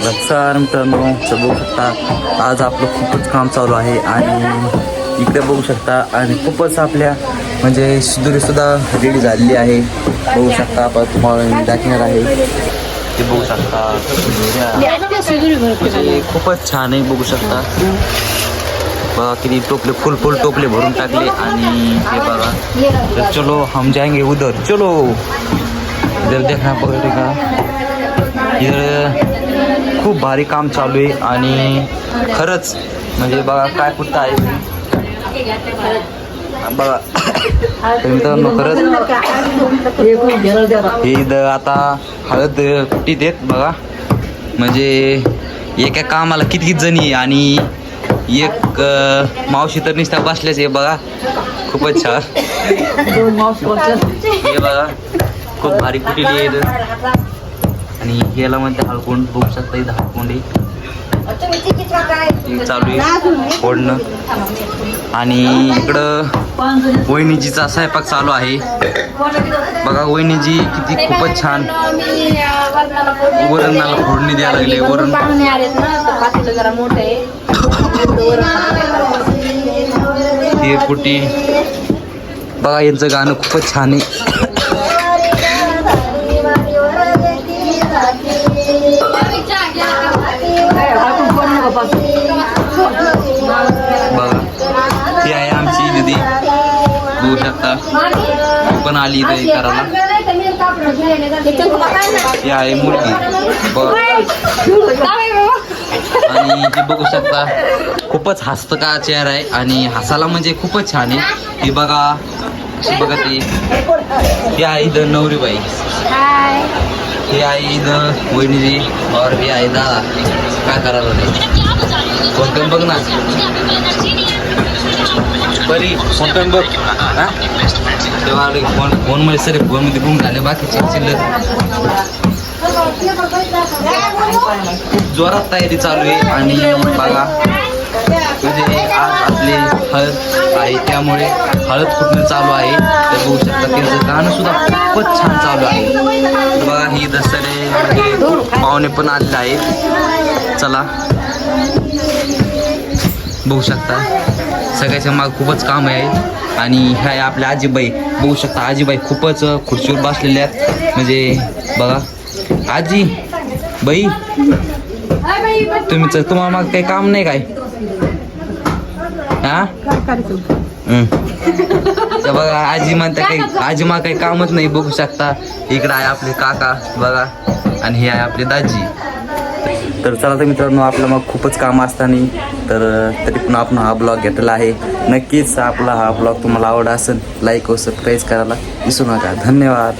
चला मित्रांनो, बघू शकता आज आपलं खूपच काम चालू आहे आणि इकडे बघू शकता आणि खूपच आपल्या म्हणजे शिदुरीसुद्धा रेडी झालेली आहे. बघू शकता आपण तुम्हाला दाखवणार आहे ते बघू शकता. म्हणजे खूपच छान आहे. बघू शकता बघा किती टोपले फुल टोपले भरून टाकले आणि हे बघा. तर चलो हम जाएंगे उधर, चलो इधर देखना पड़ेगा. इधर खूप भारी काम चालू आहे आणि खरंच म्हणजे बघा काय कुठं आहे बघा. मित्रांनो खरंच हे इथं आता हळद कुट्टी देत बघा. म्हणजे एका कामाला किती जणी आणि एक मावशी तर नुसत्या बसल्याच आहे बघा. खूपच छान हे बघा. खूप भारी कुठली आहे आणि याला म्हणते हळकुंड. बघू शकता इथं हळकुंड चालू आहे फोडणं आणि इकडं वहिनीजीचा स्वयंपाक चालू आहे बघा. वहिनीजी किती खूपच छान वरणाला फोडणी द्यायला लागले. वरण हे कुटी बघा. यांचं गाणं खूपच छान आहे. बघा ती आहे आमची दीदी. बघू शकता पण आली इथे करायला. ती आहे मुलगी आणि ती बघू शकता खूपच हसत का चेहरा आहे आणि हसायला म्हणजे खूपच छान आहे. ती बघा बघा ती आहे इथं नवरीबाई. हे आहे इथं वहिनीजी और हे आहे दादा. काय करायला नाही फोन बघ ना बरी. फोन बघ हा तेव्हा फोनमध्ये सर फोनमध्ये गुम झाले. बाकीचे चिल्लर खूप जोरात तयारी चालू आहे आणि बघा म्हणजे आज आपली हळद आहे त्यामुळे हळद फुटणं चालू आहे. तर बघू शकता त्यांचं गाणं सुद्धा खूपच छान चालू आहे बघा. ही दसरे म्हणजे पाहुणे पण आलेले आहेत. चला बघू शकता सगळ्याच्या माग खूपच काम आहे आणि ह्या आपल्या आजीबाई. बघू शकता आजीबाई खूपच खुर्चीवर बसलेल्या आहेत. म्हणजे बघा आजी बाई तुम्हाला माग काही काम नाही काय हा तर बघा आजी म्हणता काही आजी माग काही कामच नाही. बघू शकता इकडं आहे आपले काका बघा आणि हे आहे आपले दाजी. तर चला तर मित्रांनो आपलं मग खूपच काम असताना तरी पण आपण हा ब्लॉग घेतलेला आहे. नक्कीच आपला हा ब्लॉग तुम्हाला आवडला असेल लाईक व सबस्क्राईब करायला विसरू नका. धन्यवाद.